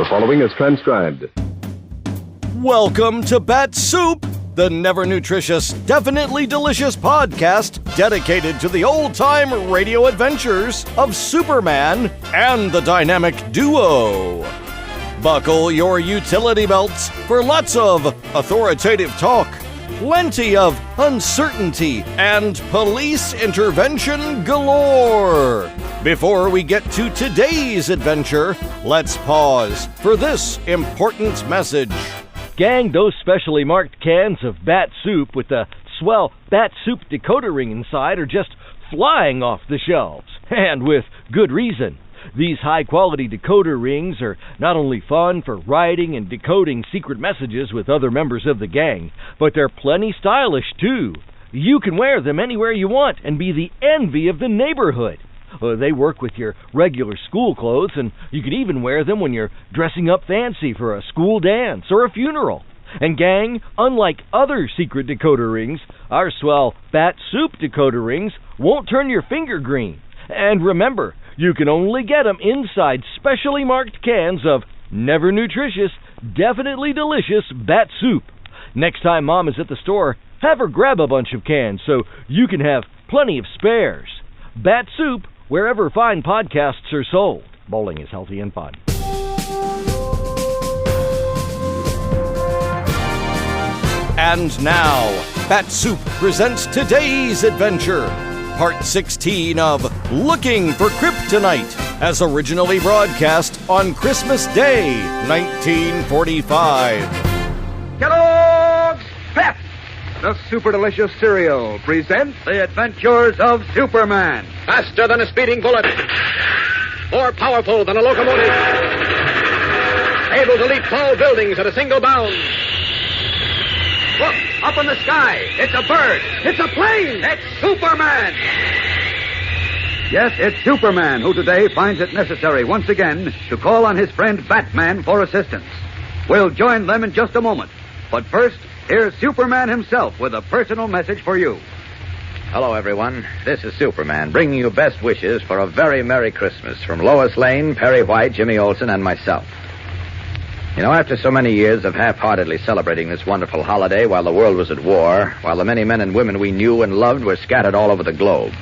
The following is transcribed. Welcome to Bat-Supe, the never-nutritious, definitely delicious podcast dedicated to the old-time radio adventures of Superman and the dynamic duo. Buckle your utility belts for lots of authoritative talk, plenty of uncertainty, and police intervention galore. Before we get to today's adventure, let's pause for this important message. Gang, those specially marked cans of Bat-Supe with the Swell Bat-Supe decoder ring inside are just flying off the shelves, and with good reason. These high-quality decoder rings are not only fun for writing and decoding secret messages with other members of the gang, but they're plenty stylish, too. You can wear them anywhere you want and be the envy of the neighborhood. They work with your regular school clothes, and you can even wear them when you're dressing up fancy for a school dance or a funeral. And gang, unlike other secret decoder rings, our Swell Bat-Supe decoder rings won't turn your finger green. And remember, you can only get them inside specially marked cans of never-nutritious, definitely delicious Bat-Supe. Next time Mom is at the store, have her grab a bunch of cans so you can have plenty of spares. Bat-Supe, wherever fine podcasts are sold. Bowling is healthy and fun. And now, Bat-Supe presents today's adventure. Part 16 of Looking For Kryptonite, as originally broadcast on Christmas Day, 1945. Kellogg's Pep, the super delicious cereal, presents The Adventures of Superman. Faster than a speeding bullet. More powerful than a locomotive. Able to leap tall buildings at a single bound. Look, up in the sky. It's a bird. It's a plane. It's Superman. Yes, it's Superman who today finds it necessary once again to call on his friend Batman for assistance. We'll join them in just a moment. But first, here's Superman himself with a personal message for you. Hello, everyone. This is Superman, bringing you best wishes for a very Merry Christmas from Lois Lane, Perry White, Jimmy Olsen, and myself. You know, after so many years of half-heartedly celebrating this wonderful holiday while the world was at war, while the many men and women we knew and loved were scattered all over the globe,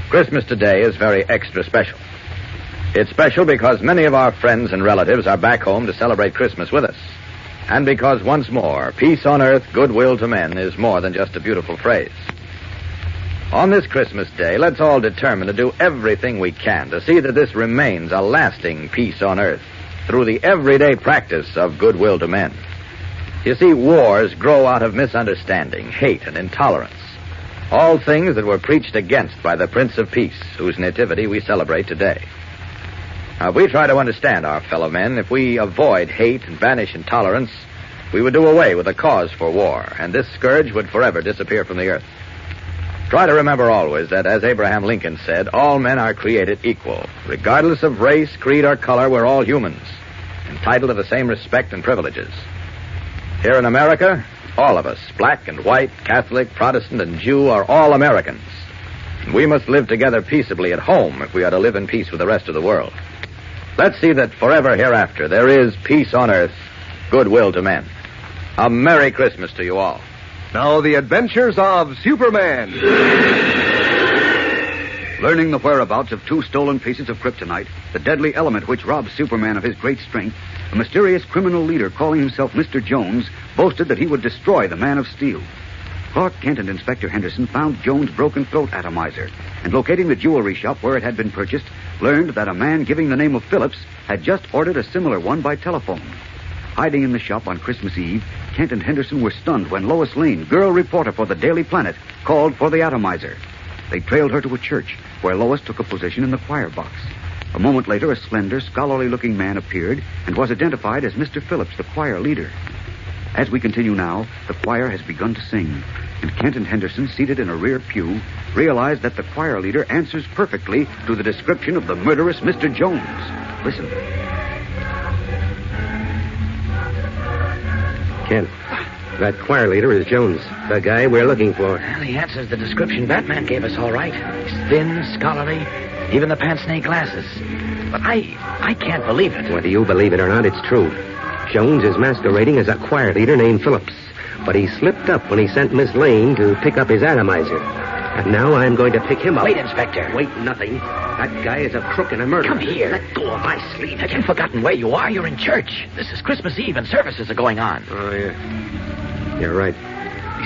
Christmas today is very extra special. It's special because many of our friends and relatives are back home to celebrate Christmas with us. And because, once more, peace on earth, goodwill to men is more than just a beautiful phrase. On this Christmas Day, let's all determine to do everything we can to see that this remains a lasting peace on earth through the everyday practice of goodwill to men. You see, wars grow out of misunderstanding, hate, and intolerance. All things that were preached against by the Prince of Peace, whose nativity we celebrate today. Now, if we try to understand our fellow men, if we avoid hate and banish intolerance, we would do away with the cause for war, and this scourge would forever disappear from the earth. Try to remember always that, as Abraham Lincoln said, all men are created equal. Regardless of race, creed, or color, we're all humans, entitled to the same respect and privileges. Here in America, all of us, black and white, Catholic, Protestant, and Jew, are all Americans. And we must live together peaceably at home if we are to live in peace with the rest of the world. Let's see that forever hereafter there is peace on earth, goodwill to men. A Merry Christmas to you all. Now, the adventures of Superman. Learning the whereabouts of 2 stolen pieces of kryptonite, the deadly element which robs Superman of his great strength, a mysterious criminal leader calling himself Mr. Jones boasted that he would destroy the Man of Steel. Clark Kent and Inspector Henderson found Jones' broken throat atomizer, and locating the jewelry shop where it had been purchased, learned that a man giving the name of Phillips had just ordered a similar one by telephone. Hiding in the shop on Christmas Eve, Kent and Henderson were stunned when Lois Lane, girl reporter for the Daily Planet, called for the atomizer. They trailed her to a church, where Lois took a position in the choir box. A moment later, a slender, scholarly-looking man appeared and was identified as Mr. Phillips, the choir leader. As we continue now, the choir has begun to sing, and Kent and Henderson, seated in a rear pew, realize that the choir leader answers perfectly to the description of the murderous Mr. Jones. Listen. Kent, that choir leader is Jones, the guy we're looking for. Well, he answers the description Batman gave us, all right. He's thin, scholarly, Even the pince-nez glasses. But I can't believe it. Whether you believe it or not, it's true. Jones is masquerading as a choir leader named Phillips. But he slipped up when he sent Miss Lane to pick up his atomizer. And now I'm going to pick him up. Wait, Inspector. Wait, nothing. That guy is a crook and a murderer. Come here. Let go of my sleeve. Have you forgotten where you are? You're in church. This is Christmas Eve and services are going on. Oh, yeah. You're right.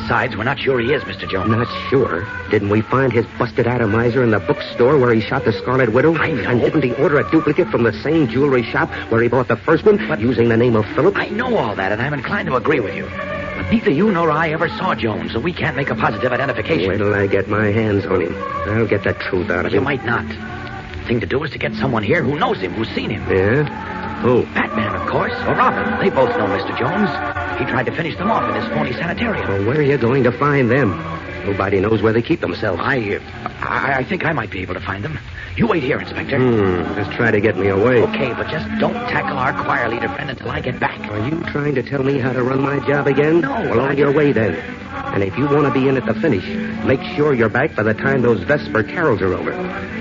Besides, we're not sure he is, Mr. Jones. Not sure? Didn't we find his busted atomizer in the bookstore where he shot the Scarlet Widow? I know. And didn't he order a duplicate from the same jewelry shop where he bought the first one, but using the name of Phillips? I know all that, and I'm inclined to agree with you. But neither you nor I ever saw Jones, so we can't make a positive identification. Wait till I get my hands on him. I'll get the truth out of You him. might not. The thing to do is to get someone here who knows him, who's seen him. Yeah? Who? Batman, of course, or Robin. They both know Mr. Jones. He tried to finish them off in his phony sanitarium. Well, where are you going to find them? Nobody knows where they keep themselves. I think I might be able to find them. You wait here, Inspector. Just try to get me away. Okay, but just don't tackle our choir leader friend until I get back. Are you trying to tell me how to run my job again? No, Well, on your way then. And if you want to be in at the finish, make sure you're back by the time those Vesper carols are over.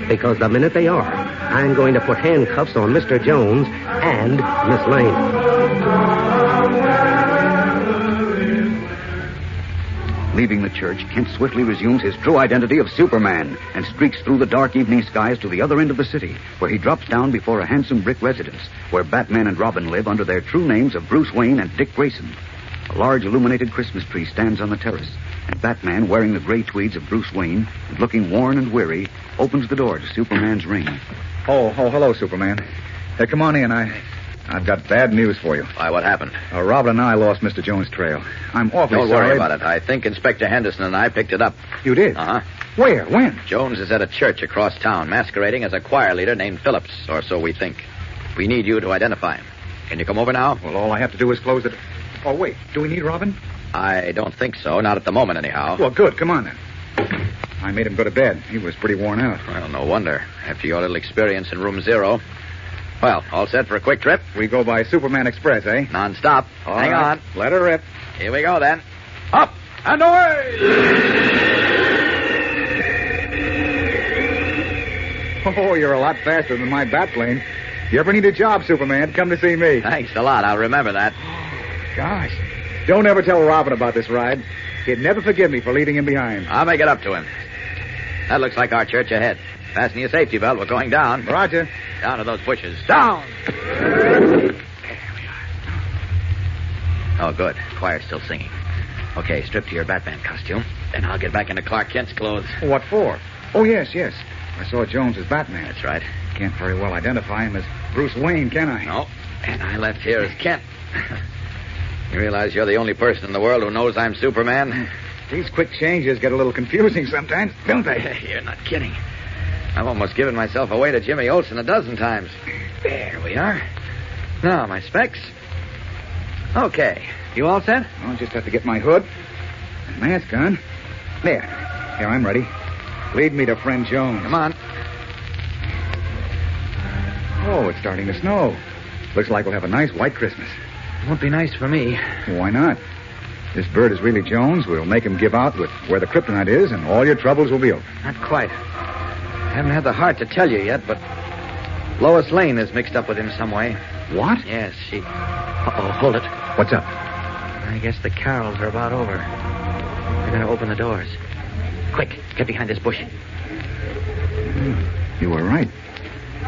Because the minute they are, I'm going to put handcuffs on Mr. Jones and Miss Lane. Leaving the church, Kent swiftly resumes his true identity of Superman and streaks through the dark evening skies to the other end of the city, where he drops down before a handsome brick residence, where Batman and Robin live under their true names of Bruce Wayne and Dick Grayson. A large illuminated Christmas tree stands on the terrace, and Batman, wearing the gray tweeds of Bruce Wayne and looking worn and weary, opens the door to Superman's ring. Oh, hello, Superman. Hey, come on in. I've got bad news for you. Why, what happened? Robin and I lost Mr. Jones' trail. I'm awfully Don't sorry. worry about it. I think Inspector Henderson and I picked it up. You did? Uh-huh. Where? When? Jones is at a church across town, masquerading as a choir leader named Phillips, or so we think. We need you to identify him. Can you come over now? Well, all I have to do is close it. Oh, wait. Do we need Robin? I don't think so. Not at the moment, anyhow. Well, good. Come on, then. I made him go to bed. He was pretty worn out. Well, no wonder. After your little experience in room 0. Well, all set for a quick trip? We go by Superman Express, eh? Non-stop. Hang on. Let her rip. Here we go, then. Up and away! Oh, you're a lot faster than my bat plane. You ever need a job, Superman, come to see me. Thanks a lot. I'll remember that. Gosh. Don't ever tell Robin about this ride. He'd never forgive me for leaving him behind. I'll make it up to him. That looks like our church ahead. Fasten your safety belt. We're going down. Roger. Down to those bushes. Down! There we are. Oh, good. Choir's still singing. Okay, strip to your Batman costume. Then I'll get back into Clark Kent's clothes. What for? Oh, yes. I saw Jones as Batman. That's right. Can't very well identify him as Bruce Wayne, can I? No. And I left here as Kent. You realize you're the only person in the world who knows I'm Superman? These quick changes get a little confusing sometimes, don't they? You're not kidding. I've almost given myself away to Jimmy Olsen a dozen times. There we are. Now, my specs. Okay. You all set? I'll just have to get my hood and mask on. There. Here, I'm ready. Lead me to friend Jones. Come on. Oh, it's starting to snow. Looks like we'll have a nice white Christmas. Won't be nice for me. Why not? This bird is really Jones. We'll make him give out with where the kryptonite is, and all your troubles will be over. Not quite. I haven't had the heart to tell you yet, but Lois Lane is mixed up with him some way. What? Yes, she... Uh-oh, hold it. What's up? I guess the carols are about over. We're going to open the doors. Quick, get behind this bush. You were right.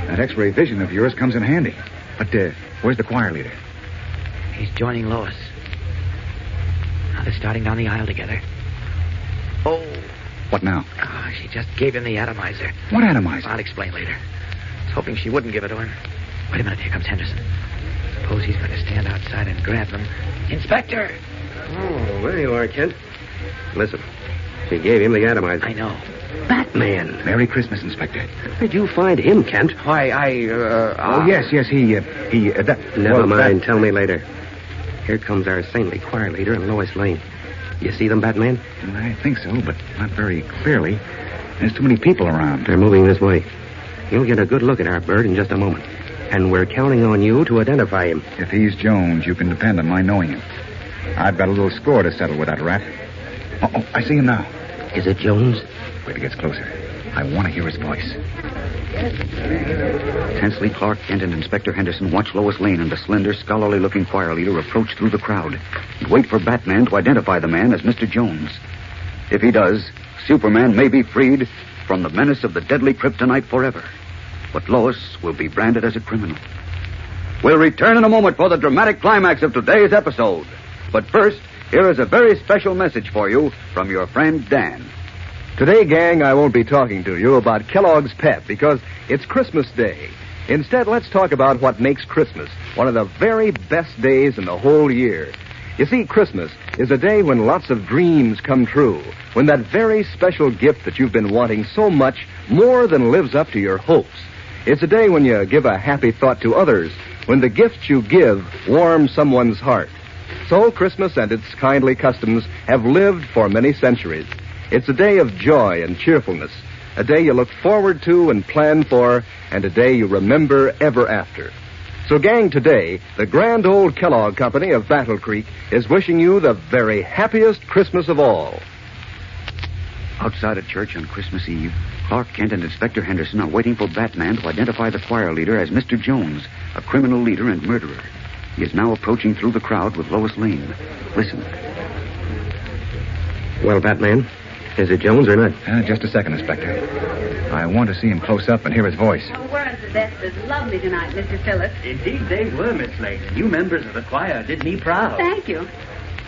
That X-ray vision of yours comes in handy. But where's the choir leader? He's joining Lois. Now they're starting down the aisle together. Oh. What now? Oh, she just gave him the atomizer. What atomizer? I'll explain later. I was hoping she wouldn't give it to him. Wait a minute, here comes Henderson. Suppose he's going to stand outside and grab them. Inspector! Oh, there you are, Kent. Listen, she gave him the atomizer. I know. Batman. Merry Christmas, Inspector. Where did you find him, Kent? Why, Oh, yes, Never mind. Tell me later. Here comes our saintly choir leader and Lois Lane. You see them, Batman? I think so, but not very clearly. There's too many people around. They're moving this way. You'll get a good look at our bird in just a moment. And we're counting on you to identify him. If he's Jones, you can depend on my knowing him. I've got a little score to settle with that rat. Oh, I see him now. Is it Jones? Wait till he gets closer. I want to hear his voice. Tensely, Clark Kent and Inspector Henderson watch Lois Lane and the slender, scholarly-looking choir leader approach through the crowd and wait for Batman to identify the man as Mr. Jones. If he does, Superman may be freed from the menace of the deadly kryptonite forever. But Lois will be branded as a criminal. We'll return in a moment for the dramatic climax of today's episode. But first, here is a very special message for you from your friend Dan. Today, gang, I won't be talking to you about Kellogg's Pep because it's Christmas Day. Instead, let's talk about what makes Christmas one of the very best days in the whole year. You see, Christmas is a day when lots of dreams come true, when that very special gift that you've been wanting so much more than lives up to your hopes. It's a day when you give a happy thought to others, when the gift you give warms someone's heart. So Christmas and its kindly customs have lived for many centuries. It's a day of joy and cheerfulness, a day you look forward to and plan for, and a day you remember ever after. So, gang, today, the grand old Kellogg Company of Battle Creek is wishing you the very happiest Christmas of all. Outside a church on Christmas Eve, Clark Kent and Inspector Henderson are waiting for Batman to identify the choir leader as Mr. Jones, a criminal leader and murderer. He is now approaching through the crowd with Lois Lane. Listen. Well, Batman, is it Jones or not? Just a second, Inspector. I want to see him close up and hear his voice. Oh, weren't the Vespers lovely tonight, Mr. Phillips? Indeed, they were, Miss Lane. You members of the choir did me proud. Thank you.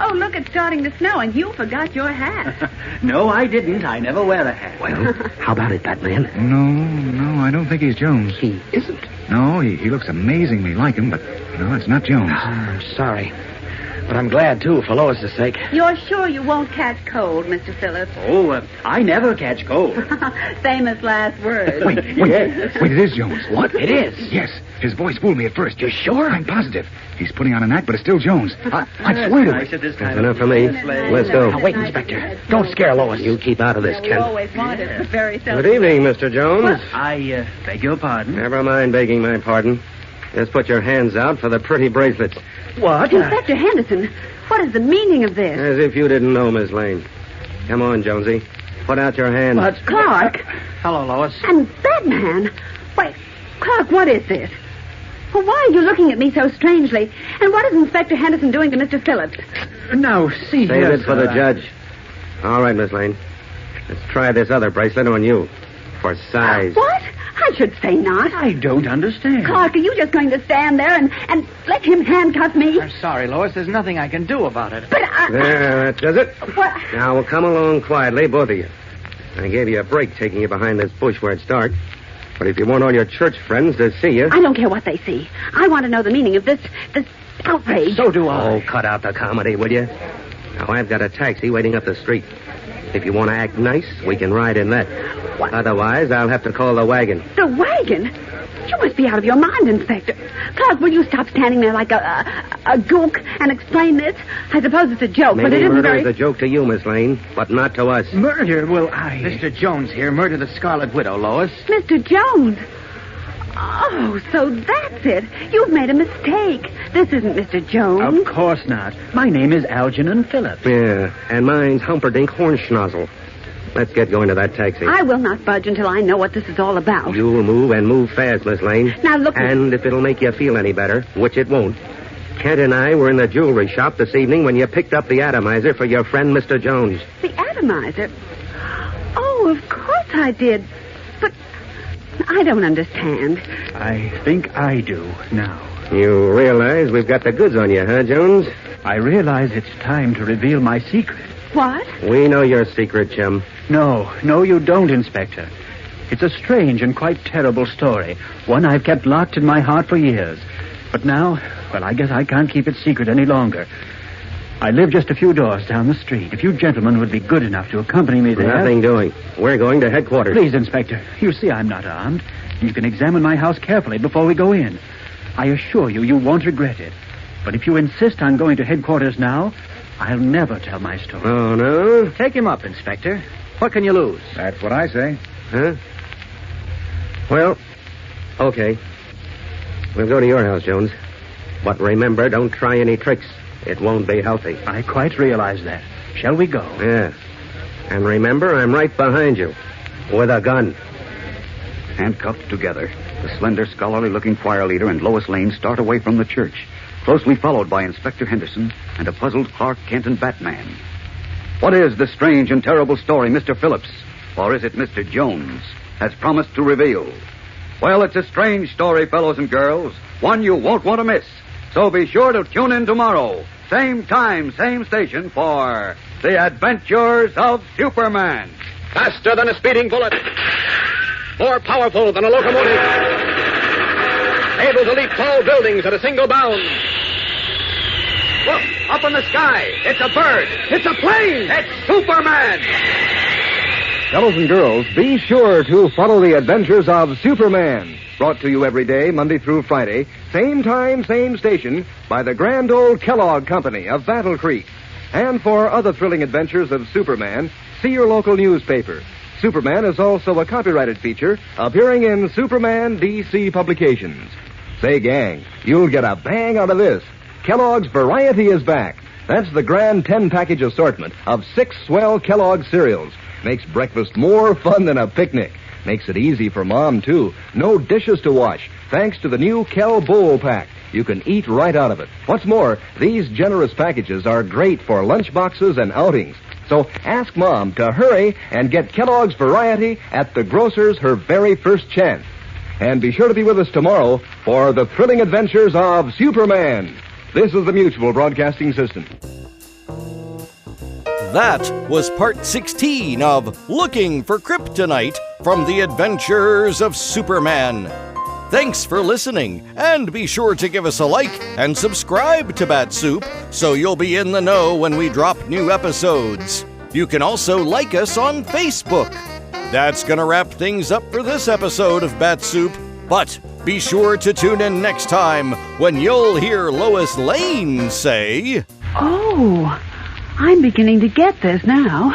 Oh, look, it's starting to snow, and you forgot your hat. No, I didn't. I never wear a hat. Well, how about it, Batman? No, I don't think he's Jones. He isn't. No, he looks amazingly like him, but, no, it's not Jones. I'm sorry. But I'm glad, too, for Lois's sake. You're sure you won't catch cold, Mr. Phillips? Oh, I never catch cold. Famous last words. Wait, it is Jones. What? It is? Yes, his voice fooled me at first. You're sure? I'm positive. He's putting on an act, but it's still Jones. I swear to it. That's enough for me. Let's go. Now, wait, Inspector. Don't scare Lois. You keep out of this, We Kent. always wanted, but very seldom. Good evening, Mr. Jones. I beg your pardon. Never mind begging my pardon. Just put your hands out for the pretty bracelets. What? Inspector Henderson, what is the meaning of this? As if you didn't know, Miss Lane. Come on, Jonesy. Put out your hand. But... Clark Hello, Lois. and Batman. Wait, Clark, what is this? Well, why are you looking at me so strangely? And what is Inspector Henderson doing to Mr. Phillips? Now, see Save here, it for the sir. judge. All right, Miss Lane. Let's try this other bracelet on you. For size. What? I should say not. I don't understand. Clark, are you just going to stand there and let him handcuff me? I'm sorry, Lois. There's nothing I can do about it. But There, that does it. What? Now, we'll come along quietly, both of you. I gave you a break taking you behind this bush where it's dark. But if you want all your church friends to see you... I don't care what they see. I want to know the meaning of this outrage. So do I. Oh, cut out the comedy, will you? Now, I've got a taxi waiting up the street. If you want to act nice, we can ride in that. What? Otherwise, I'll have to call the wagon. The wagon? You must be out of your mind, Inspector. Clark, will you stop standing there like a gook and explain this? I suppose it's a joke, but it Maybe isn't murder very... is a joke to you, Miss Lane, but not to us. Murder? Well, I... Mr. Jones here murdered the Scarlet Widow, Lois. Mr. Jones. Oh, so that's it. You've made a mistake. This isn't Mr. Jones. Of course not. My name is Algernon Phillips. Yeah, and mine's Humperdinck Hornschnozzle. Let's get going to that taxi. I will not budge until I know what this is all about. You'll move and move fast, Miss Lane. Now, look... And if it'll make you feel any better, which it won't, Kent and I were in the jewelry shop this evening when you picked up the atomizer for your friend, Mr. Jones. The atomizer? Oh, of course I did. But I don't understand. I think I do now. You realize we've got the goods on you, huh, Jones? I realize it's time to reveal my secret. What? We know your secret, chum. No, you don't, Inspector. It's a strange and quite terrible story, one I've kept locked in my heart for years. But now, well, I guess I can't keep it secret any longer. I live just a few doors down the street. If you gentlemen would be good enough to accompany me there... Nothing doing. We're going to headquarters. Please, Inspector. You see I'm not armed. You can examine my house carefully before we go in. I assure you, you won't regret it. But if you insist on going to headquarters now, I'll never tell my story. Oh, no? Take him up, Inspector. What can you lose? That's what I say. Huh? Well, okay. We'll go to your house, Jones. But remember, don't try any tricks. It won't be healthy. I quite realize that. Shall we go? Yeah. And remember, I'm right behind you. With a gun. Handcuffed together, the slender, scholarly-looking choir leader and Lois Lane start away from the church, closely followed by Inspector Henderson and a puzzled Clark Kent and Batman. What is the strange and terrible story Mr. Phillips, or is it Mr. Jones, has promised to reveal? Well, it's a strange story, fellows and girls, one you won't want to miss. So be sure to tune in tomorrow, same time, same station, for The Adventures of Superman. Faster than a speeding bullet. More powerful than a locomotive. Able to leap tall buildings at a single bound. Look, up in the sky. It's a bird. It's a plane. It's Superman. Fellows and girls, be sure to follow the adventures of Superman. Brought to you every day, Monday through Friday, same time, same station, by the grand old Kellogg Company of Battle Creek. And for other thrilling adventures of Superman, see your local newspaper. Superman is also a copyrighted feature appearing in Superman DC publications. Say, gang, you'll get a bang out of this. Kellogg's Variety is back. That's the grand 10-package assortment of 6 swell Kellogg cereals. Makes breakfast more fun than a picnic. Makes it easy for Mom, too. No dishes to wash, thanks to the new Kell Bowl Pack. You can eat right out of it. What's more, these generous packages are great for lunch boxes and outings. So ask Mom to hurry and get Kellogg's Variety at the grocer's her very first chance. And be sure to be with us tomorrow for the thrilling adventures of Superman. This is the Mutual Broadcasting System. That was part 16 of Looking for Kryptonite from The Adventures of Superman. Thanks for listening, and be sure to give us a like and subscribe to Bat-Supe so you'll be in the know when we drop new episodes. You can also like us on Facebook. That's going to wrap things up for this episode of Bat-Supe, but be sure to tune in next time when you'll hear Lois Lane say, Oh, I'm beginning to get this now.